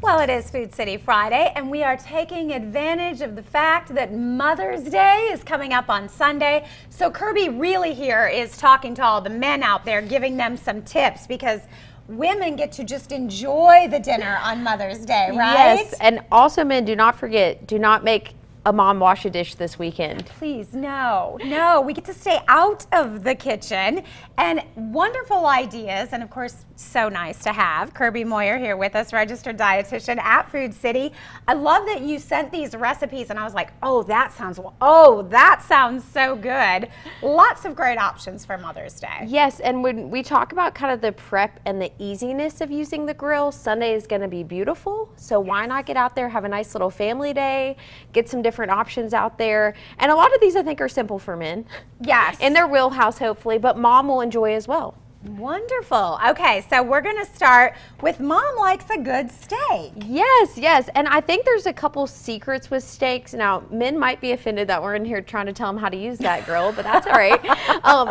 Well, it is Food City Friday, and we are taking advantage of the fact that Mother's Day is coming up on Sunday. So Kirby really here is talking to all the men out there, giving them some tips, because women get to just enjoy the dinner on Mother's Day, right? Yes, and also men, do not forget, do not make a mom wash a dish this weekend. Please, no. We get to stay out of the kitchen, and wonderful ideas, and of course, so nice to have Kirby Moir here with us, registered dietitian at Food City. I love that you sent these recipes, and I was like, oh, that sounds so good. Lots of great options for Mother's Day. Yes, and when we talk about kind of the prep and the easiness of using the grill, Sunday is going to be beautiful, so why not get out there, have a nice little family day, get some different options out there. And a lot of these I think are simple for men. Yes. In their wheelhouse hopefully, but mom will enjoy as well. Wonderful. Okay, so we're going to start with mom likes a good steak. Yes, and I think there's a couple secrets with steaks. Now, men might be offended that we're in here trying to tell them how to use that grill, but that's all right.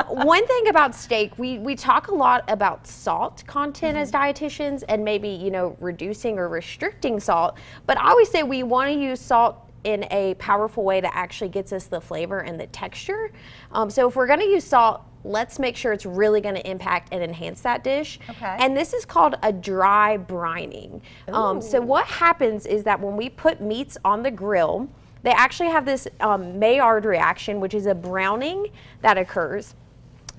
One thing about steak, we talk a lot about salt content as dietitians, and maybe, you know, reducing or restricting salt, but I always say we want to use salt in a powerful way that actually gets us the flavor and the texture. So if we're going to use salt, let's make sure it's really going to impact and enhance that dish. Okay. And this is called a dry brining. So what happens is that when we put meats on the grill, they actually have this Maillard reaction, which is a browning that occurs.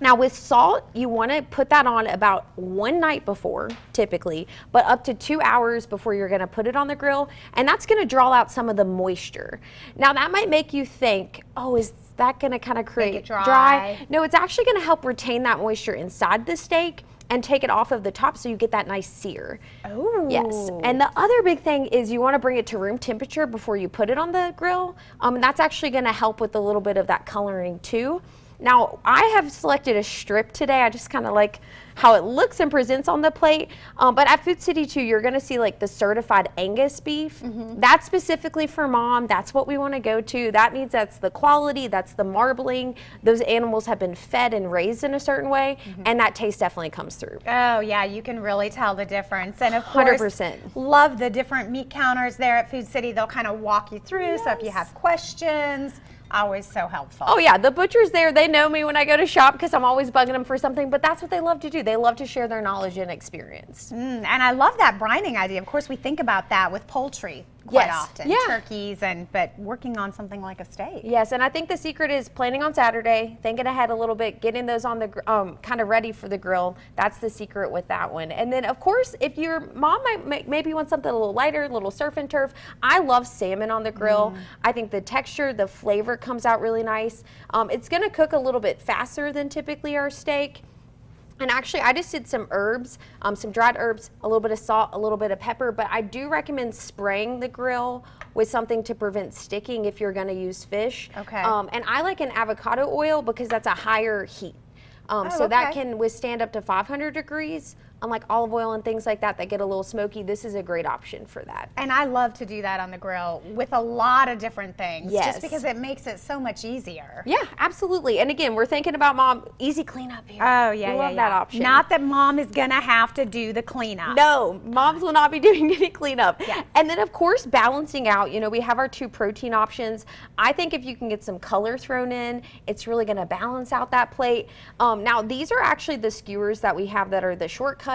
Now with salt, you want to put that on about one night before, typically, but up to 2 hours before you're going to put it on the grill, and that's going to draw out some of the moisture. Now that might make you think, oh, is that going to kind of create Make it dry? No, it's actually going to help retain that moisture inside the steak and take it off of the top so you get that nice sear. Oh. Yes, and the other big thing is you want to bring it to room temperature before you put it on the grill, and that's actually going to help with a little bit of that coloring too. Now, I have selected a strip today. I just kind of like how it looks and presents on the plate. But at Food City too, you're going to see like the certified Angus beef. That's specifically for mom. That's what we want to go to. That means that's the quality, that's the marbling. Those animals have been fed and raised in a certain way, and that taste definitely comes through. Oh yeah, you can really tell the difference. And of course, 100%. love the different meat counters there at Food City. They'll kind of walk you through. So if you have questions, always so helpful. Oh yeah, the butchers there, they know me when I go to shop because I'm always bugging them for something, but that's what they love to do. They love to share their knowledge and experience. And I love that brining idea. Of course, we think about that with poultry quite often, turkeys, but working on something like a steak. Yes, and I think the secret is planning on Saturday, thinking ahead a little bit, getting those on the kind of ready for the grill. That's the secret with that one. And then, of course, if your mom maybe want something a little lighter, a little surf and turf, I love salmon on the grill. I think the texture, the flavor comes out really nice. It's going to cook a little bit faster than typically our steak. And actually, I just did some herbs, some dried herbs, a little bit of salt, a little bit of pepper, but I do recommend spraying the grill with something to prevent sticking if you're gonna use fish. Okay. And I like an avocado oil because that's a higher heat. That can withstand up to 500 degrees. Unlike olive oil and things like that get a little smoky, this is a great option for that. And I love to do that on the grill with a lot of different things, just because it makes it so much easier. Yeah, absolutely. And again, we're thinking about mom, easy cleanup here. Oh yeah, we love that option. Not that mom is gonna have to do the cleanup. No, moms will not be doing any cleanup. Yes. And then of course, balancing out, you know, we have our 2 protein options. I think if you can get some color thrown in, it's really gonna balance out that plate. Now these are actually the skewers that we have that are the shortcuts.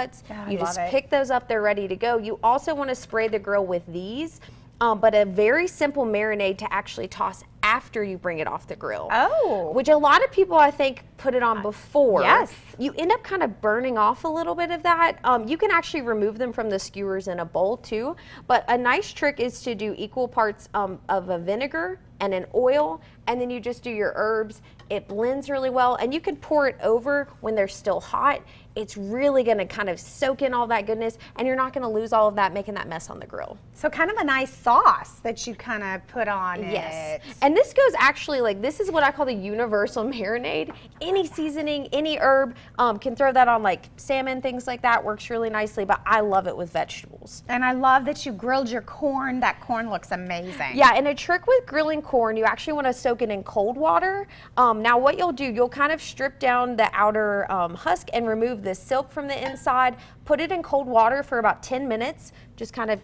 You just pick those up, they're ready to go. You also want to spray the grill with these, but a very simple marinade to actually toss after you bring it off the grill. Oh. Which a lot of people, I think, put it on before. Yes. You end up kind of burning off a little bit of that. You can actually remove them from the skewers in a bowl too, but a nice trick is to do equal parts of a vinegar and an oil, and then you just do your herbs. It blends really well, and you can pour it over when they're still hot. It's really gonna kind of soak in all that goodness, and you're not gonna lose all of that making that mess on the grill. So kind of a nice sauce that you kind of put on it. And And this goes actually, like, this is what I call the universal marinade. Any seasoning, any herb, can throw that on like salmon, things like that, works really nicely, but I love it with vegetables. And I love that you grilled your corn. That corn looks amazing. Yeah, and a trick with grilling corn, you actually want to soak it in cold water. Now what you'll do, you'll kind of strip down the outer husk and remove the silk from the inside, put it in cold water for about 10 minutes, just kind of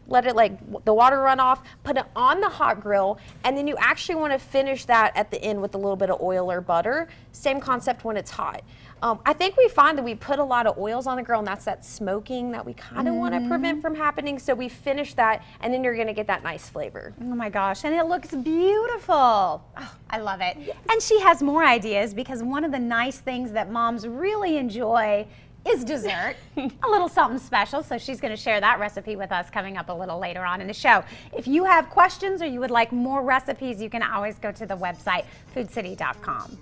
let it the water run off, put it on the hot grill, and then you actually want to finish that at the end with a little bit of oil or butter. Same concept when it's hot. I think we find that we put a lot of oils on the grill, and that's that smoking that we kind of want to prevent from happening. So we finish that, and then you're going to get that nice flavor. Oh my gosh, and it looks beautiful. Oh, I love it. Yes. And she has more ideas, because one of the nice things that moms really enjoy is dessert, a little something special. So she's going to share that recipe with us coming up a little later on in the show. If you have questions or you would like more recipes, you can always go to the website, foodcity.com.